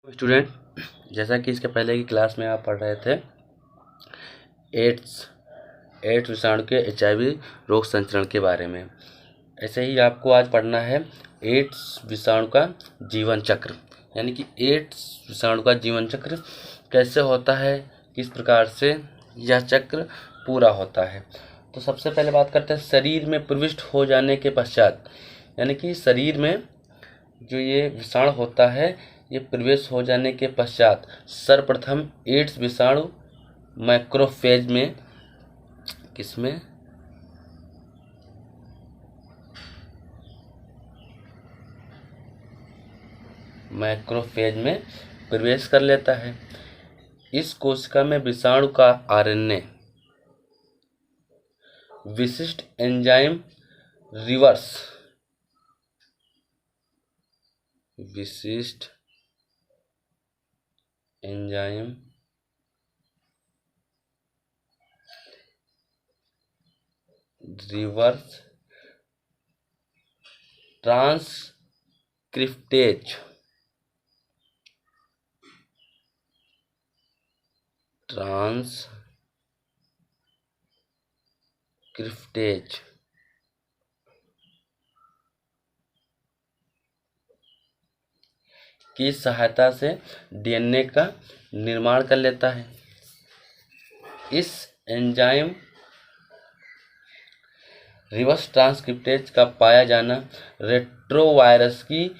Student, जैसा कि इसके पहले की क्लास में आप पढ़ रहे थे एड्स विषाणु के HIV रोग संचरण के बारे में, ऐसे ही आपको आज पढ़ना है एड्स विषाणु का जीवन चक्र। यानी कि एड्स विषाणु का जीवन चक्र कैसे होता है, किस प्रकार से यह चक्र पूरा होता है। तो सबसे पहले बात करते हैं शरीर में प्रविष्ट हो जाने के पश्चात, यानी कि शरीर में जो ये विषाणु होता है ये प्रवेश हो जाने के पश्चात सर्वप्रथम एड्स विषाणु मैक्रोफेज में किसमें मैक्रोफेज में प्रवेश कर लेता है। इस कोशिका में विषाणु का RNA विशिष्ट एंजाइम रिवर्स ट्रांसक्रिप्टेज की सहायता से DNA का निर्माण कर लेता है। इस एंजाइम रिवर्स ट्रांसक्रिप्टेज का पाया जाना रेट्रोवायरस की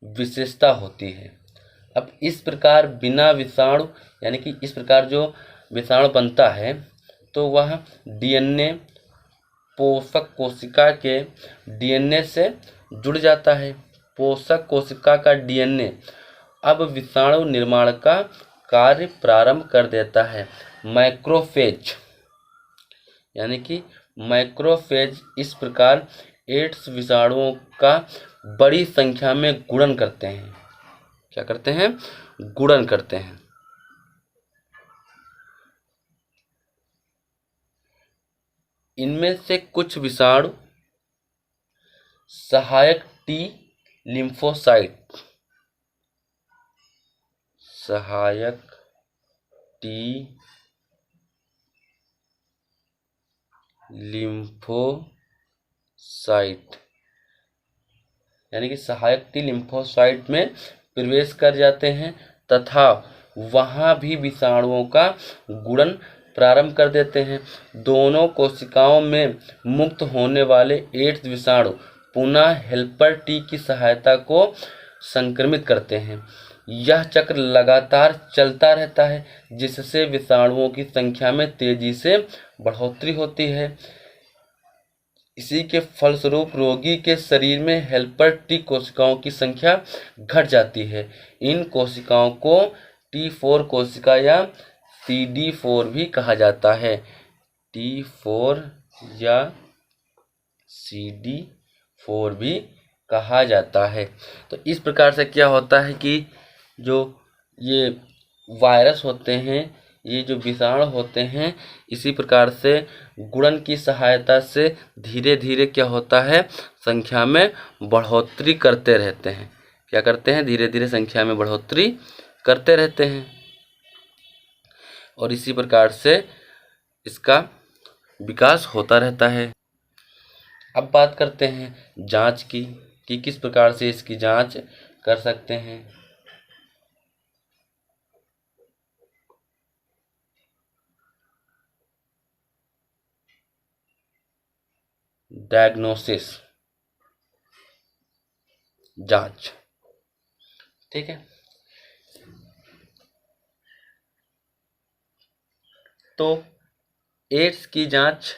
विशेषता होती है। अब इस प्रकार बिना विषाणु, यानी कि इस प्रकार जो विषाणु बनता है तो वह DNA पोषक कोशिका के DNA से जुड़ जाता है। पोषक कोशिका का DNA अब विषाणु निर्माण का कार्य प्रारंभ कर देता है। मैक्रोफेज, यानी कि मैक्रोफेज इस प्रकार एड्स विषाणुओं का बड़ी संख्या में गुणन करते हैं। क्या करते हैं? गुणन करते हैं। इनमें से कुछ विषाणु सहायक T लिम्फोसाइट यानी कि सहायक T लिम्फोसाइट में प्रवेश कर जाते हैं तथा वहां भी विषाणुओं का गुणन प्रारंभ कर देते हैं। दोनों कोशिकाओं में मुक्त होने वाले एड्स विषाणु पुनः हेल्पर T की सहायता को संक्रमित करते हैं। यह चक्र लगातार चलता रहता है जिससे विषाणुओं की संख्या में तेजी से बढ़ोतरी होती है। इसी के फलस्वरूप रोगी के शरीर में हेल्पर T कोशिकाओं की संख्या घट जाती है। इन कोशिकाओं को T4 कोशिका या CD4 भी कहा जाता है। T4 या CD4 भी कहा जाता है। तो इस प्रकार से क्या होता है कि जो ये वायरस होते हैं, ये जो विषाणु होते हैं, इसी प्रकार से गुणन की सहायता से धीरे धीरे क्या होता है, संख्या में बढ़ोतरी करते रहते हैं। क्या करते हैं? धीरे धीरे संख्या में बढ़ोतरी करते रहते हैं और इसी प्रकार से इसका विकास होता रहता है। अब बात करते हैं जांच की कि किस प्रकार से इसकी जांच कर सकते हैं। डायग्नोसिस, जांच, ठीक है। तो एड्स की जांच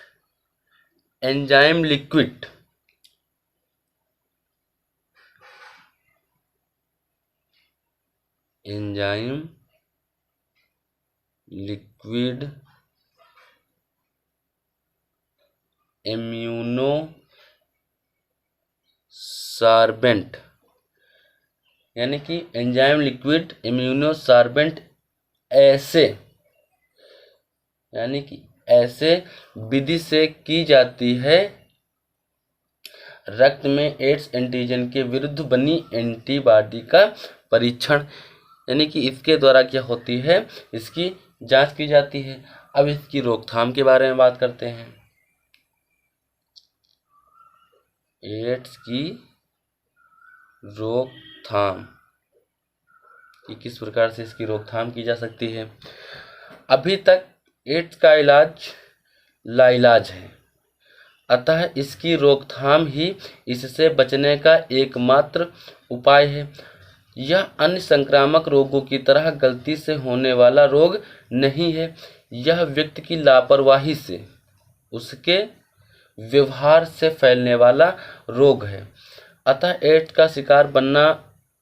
एंजाइम लिक्विड इम्यूनोसार्बेंट, यानी कि एंजाइम लिक्विड इम्यूनोसार्बेंट ऐसे विधि से की जाती है। रक्त में एड्स एंटीजन के विरुद्ध बनी एंटीबॉडी का परीक्षण, यानी कि इसके द्वारा क्या होती है, इसकी जांच की जाती है। अब इसकी रोकथाम के बारे में बात करते हैं। एड्स की रोकथाम कि किस प्रकार से इसकी रोकथाम की जा सकती है। अभी तक एड्स का इलाज लाइलाज है, अतः इसकी रोकथाम ही इससे बचने का एकमात्र उपाय है। यह अन्य संक्रामक रोगों की तरह गलती से होने वाला रोग नहीं है। यह व्यक्ति की लापरवाही से, उसके व्यवहार से फैलने वाला रोग है। अतः एड्स का शिकार बनना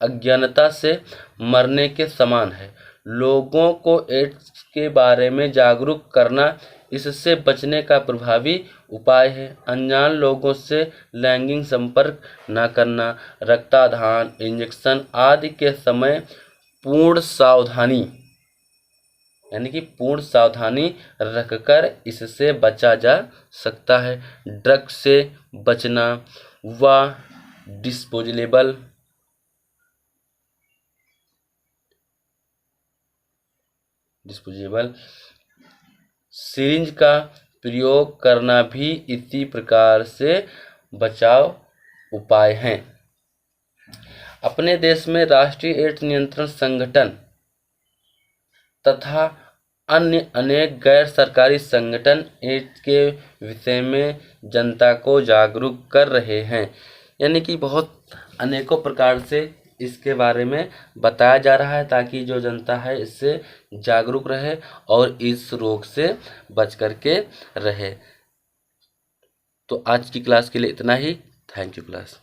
अज्ञानता से मरने के समान है। लोगों को एड्स के बारे में जागरूक करना इससे बचने का प्रभावी उपाय है। अनजान लोगों से लैंगिक संपर्क न करना, रक्तदान, इंजेक्शन आदि के समय पूर्ण सावधानी यानी कि पूर्ण सावधानी रखकर इससे बचा जा सकता है। ड्रग से बचना व डिस्पोजेबल सिरिंज का प्रयोग करना भी इसी प्रकार से बचाव उपाय हैं। अपने देश में राष्ट्रीय एड्स नियंत्रण संगठन तथा अन्य अनेक गैर सरकारी संगठन एड्स के विषय में जनता को जागरूक कर रहे हैं। यानी कि बहुत अनेकों प्रकार से इसके बारे में बताया जा रहा है ताकि जो जनता है इससे जागरूक रहे और इस रोग से बच करके रहे। तो आज की क्लास के लिए इतना ही। Thank you class.